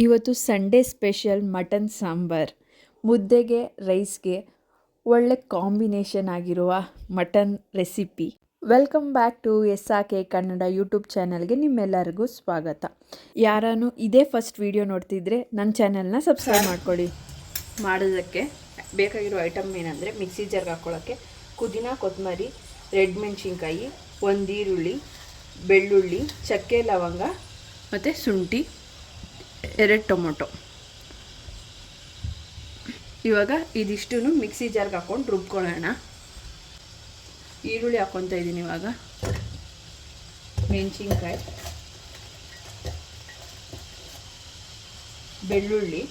ಇವತ್ತು Sunday special mutton sambar. ಮುದ್ದೆಗೆ ರೈಸ್ಗೆ ಒಳ್ಳೆ ಕಾಂಬಿನೇಷನ್ ಆಗಿರುವ mutton recipe. Welcome back to SRK Kannada YouTube ಚಾನಲ್ಗೆ ನಿಮ್ಮೆಲ್ಲರಿಗೂ ಸ್ವಾಗತ. ಯಾರಾನು ಇದೇ ಫಸ್ಟ್ ವಿಡಿಯೋ ನೋಡ್ತಿದ್ರೆ ನನ್ನ ಚಾನಲ್ನ ಸಬ್ಸ್ಕ್ರೈಬ್ ಮಾಡ್ಕೊಳ್ಳಿ. ಮಾಡೋದಕ್ಕೆ ಬೇಕಾಗಿರೋ ಐಟಮ್ ಏನಂದರೆ ಮಿಕ್ಸಿ ಜಾರ್ಗೆ ಹಾಕ್ಕೊಳ್ಳೋಕ್ಕೆ ಪುದೀನ, ಕೊತ್ತಂಬರಿ, ರೆಡ್ ಮೆಣಸಿನ್ಕಾಯಿ, ಒಂದು ಈರುಳ್ಳಿ, ಬೆಳ್ಳುಳ್ಳಿ, ಚಕ್ಕೆ, ಲವಂಗ ಮತ್ತು ಶುಂಠಿ, 2 ಟೊಮೊಟೊ. ಇವಾಗ ಇದಿಷ್ಟು ಮಿಕ್ಸಿ ಜಾರ್ಗೆ ಹಾಕ್ಕೊಂಡು ರುಬ್ಕೊಳ್ಳೋಣ. ಈರುಳ್ಳಿ ಹಾಕ್ಕೊತಾ ಇದ್ದೀನಿ. ಇವಾಗ ಮೆಣಸಿನ್ಕಾಯಿ, ಬೆಳ್ಳುಳ್ಳಿ,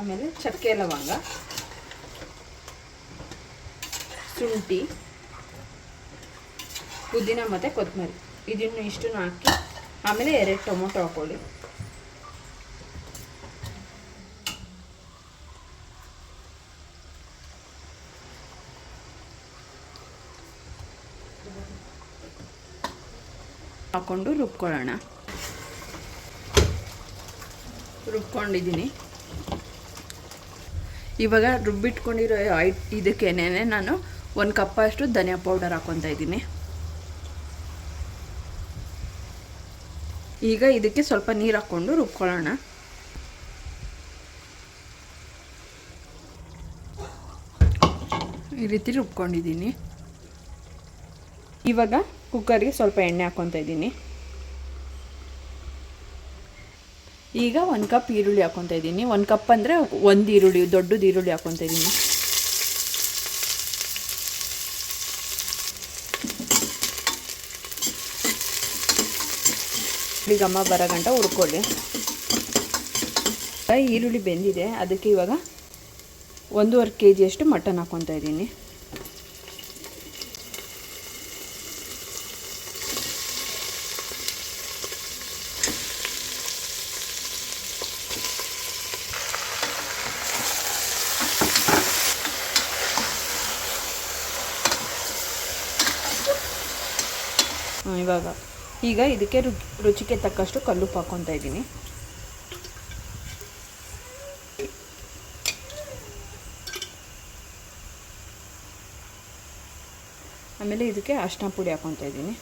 ಆಮೇಲೆ ಚಕ್ಕೆ, ಲವಂಗ, ಶುಂಠಿ, ಪುದೀನ ಮತ್ತು ಕೊತ್ತಂಬರಿ ಇದನ್ನು ಇಷ್ಟನ್ನು ಹಾಕಿ ಆಮೇಲೆ 2 ಟೊಮೊಟೊ ಹಾಕ್ಕೊಳ್ಳಿ. ಹಾಕ್ಕೊಂಡು ರುಬ್ಕೊಂಡಿದ್ದೀನಿ. ಇವಾಗ ರುಬ್ಬಿಟ್ಕೊಂಡಿರೋ ಇದಕ್ಕೇನೆ ನಾನು 1 ಕಪ್ಪಷ್ಟು ಧನಿಯಾ ಪೌಡರ್ ಹಾಕ್ಕೊತಾ ಇದ್ದೀನಿ. ಈಗ ಇದಕ್ಕೆ ಸ್ವಲ್ಪ ನೀರು ಹಾಕ್ಕೊಂಡು ರುಬ್ಕೊಳ್ಳೋಣ. ಈ ರೀತಿ ರುಬ್ಕೊಂಡಿದ್ದೀನಿ. ಇವಾಗ ಕುಕ್ಕರ್ಗೆ ಸ್ವಲ್ಪ ಎಣ್ಣೆ ಹಾಕ್ಕೊತಾ ಇದ್ದೀನಿ. ಈಗ 1 ಕಪ್ ಈರುಳ್ಳಿ ಹಾಕ್ಕೊತಾ ಇದ್ದೀನಿ. 1 ಕಪ್ ಅಂದರೆ 1 ಈರುಳ್ಳಿ, ದೊಡ್ಡದು ಈರುಳ್ಳಿ ಹಾಕ್ಕೊತಾ ಇದ್ದೀನಿ. ಘಮ ಬರೋ ಗಂಟ ಹುರ್ಕೊಳ್ಳಿ. ಈರುಳ್ಳಿ ಬೆಂದಿದೆ, ಅದಕ್ಕೆ ಇವಾಗ 1.5 kg ಮಟನ್ ಹಾಕ್ಕೊತಾ ಇದ್ದೀನಿ. ಈಗ ಇದಕ್ಕೆ ರುಚಿಗೆ ತಕ್ಕಷ್ಟು ಕಲ್ಲುಪ್ಪು ಹಾಕ್ಕೊತಾ ಇದ್ದೀನಿ. ಆಮೇಲೆ ಇದಕ್ಕೆ ಅರಿಶಿನ ಪುಡಿ ಹಾಕ್ಕೊತಾ ಇದ್ದೀನಿ.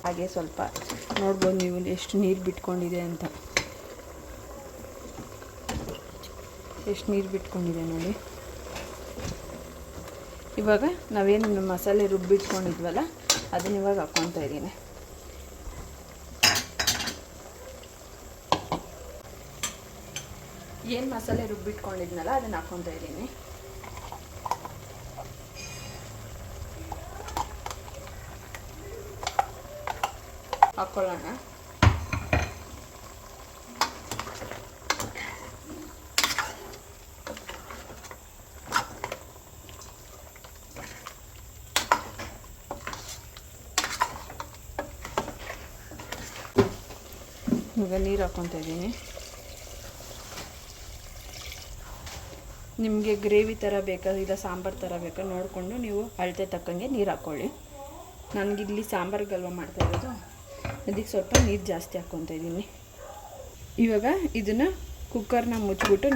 ಹಾಗೆ ಸ್ವಲ್ಪ ನೋಡ್ಬೋದು ನೀವು ಎಷ್ಟು ನೀರು ಬಿಟ್ಕೊಂಡಿದೆ ಅಂತ. ಎಷ್ಟು ನೀರು ಬಿಟ್ಕೊಂಡಿದೆ ನೋಡಿ. ಇವಾಗ ನಾವೇನು ಮಸಾಲೆ ರುಬ್ಬಿಟ್ಕೊಂಡಿದ್ವಲ್ಲ ಅದನ್ನ ಇವಾಗ ಹಾಕ್ಕೊತಾ ಇದ್ದೀನಿ. ಏನು ಮಸಾಲೆ ರುಬ್ಬಿಟ್ಕೊಂಡಿದ್ನಲ್ಲ ಅದನ್ನು ಹಾಕ್ಕೊತಾ ಇದ್ದೀನಿ. ಹಾಕ್ಕೊಳ್ಳೋಣ. ಈಗ ನೀರು ಹಾಕ್ಕೊತಾ ಇದ್ದೀನಿ. ನಿಮಗೆ ಗ್ರೇವಿ ಥರ ಬೇಕಾ ಇಲ್ಲ ಸಾಂಬಾರು ಥರ ಬೇಕಾ ನೋಡಿಕೊಂಡು ನೀವು ಅಳತೆ ತಕ್ಕಂಗೆ ನೀರು ಹಾಕ್ಕೊಳ್ಳಿ. ನನಗಿಲ್ಲಿ ಸಾಂಬಾರಿಗಲ್ವ ಮಾಡ್ತಾ ಇರೋದು, ಅದಕ್ಕೆ ಸ್ವಲ್ಪ ನೀರು ಜಾಸ್ತಿ ಹಾಕ್ಕೊತಾ ಇದ್ದೀನಿ. ಇವಾಗ ಇದನ್ನು ಕುಕ್ಕರ್ನ ಮುಚ್ಚಿಬಿಟ್ಟು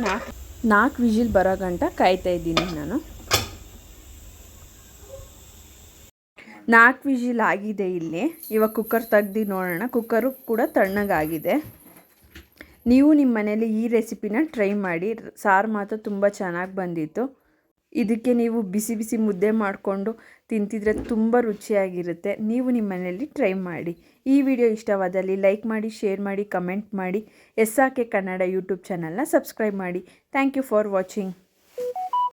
4 ವಿಜಿಲ್ ಬರೋ ಗಂಟ ಕಾಯ್ತಾ ಇದ್ದೀನಿ ನಾನು. 4 ವಿಜಿಲ್ ಆಗಿದೆ ಇಲ್ಲಿ. ಇವಾಗ ಕುಕ್ಕರ್ ತೆಗ್ದು ನೋಡೋಣ. ಕುಕ್ಕರು ಕೂಡ ತಣ್ಣಗಾಗಿದೆ. ನೀವು ನಿಮ್ಮ ಮನೇಲಿ ಈ ರೆಸಿಪಿನ ಟ್ರೈ ಮಾಡಿ. ಸಾರು ಮಾತ್ರ ತುಂಬ ಚೆನ್ನಾಗಿ ಬಂದಿತ್ತು. ಇದಕ್ಕೆ ನೀವು ಬಿಸಿ ಬಿಸಿ ಮುದ್ದೆ ಮಾಡಿಕೊಂಡು ತಿಂತಿದ್ರೆ ತುಂಬ ರುಚಿಯಾಗಿರುತ್ತೆ. ನೀವು ನಿಮ್ಮ ಮನೆಯಲ್ಲಿ ಟ್ರೈ ಮಾಡಿ. ಈ ವಿಡಿಯೋ ಇಷ್ಟವಾದಲ್ಲಿ ಲೈಕ್ ಮಾಡಿ, ಶೇರ್ ಮಾಡಿ, ಕಮೆಂಟ್ ಮಾಡಿ. SRK ಕನ್ನಡ ಯೂಟ್ಯೂಬ್ ಚಾನಲ್ನ ಸಬ್ಸ್ಕ್ರೈಬ್ ಮಾಡಿ. Thank you for watching.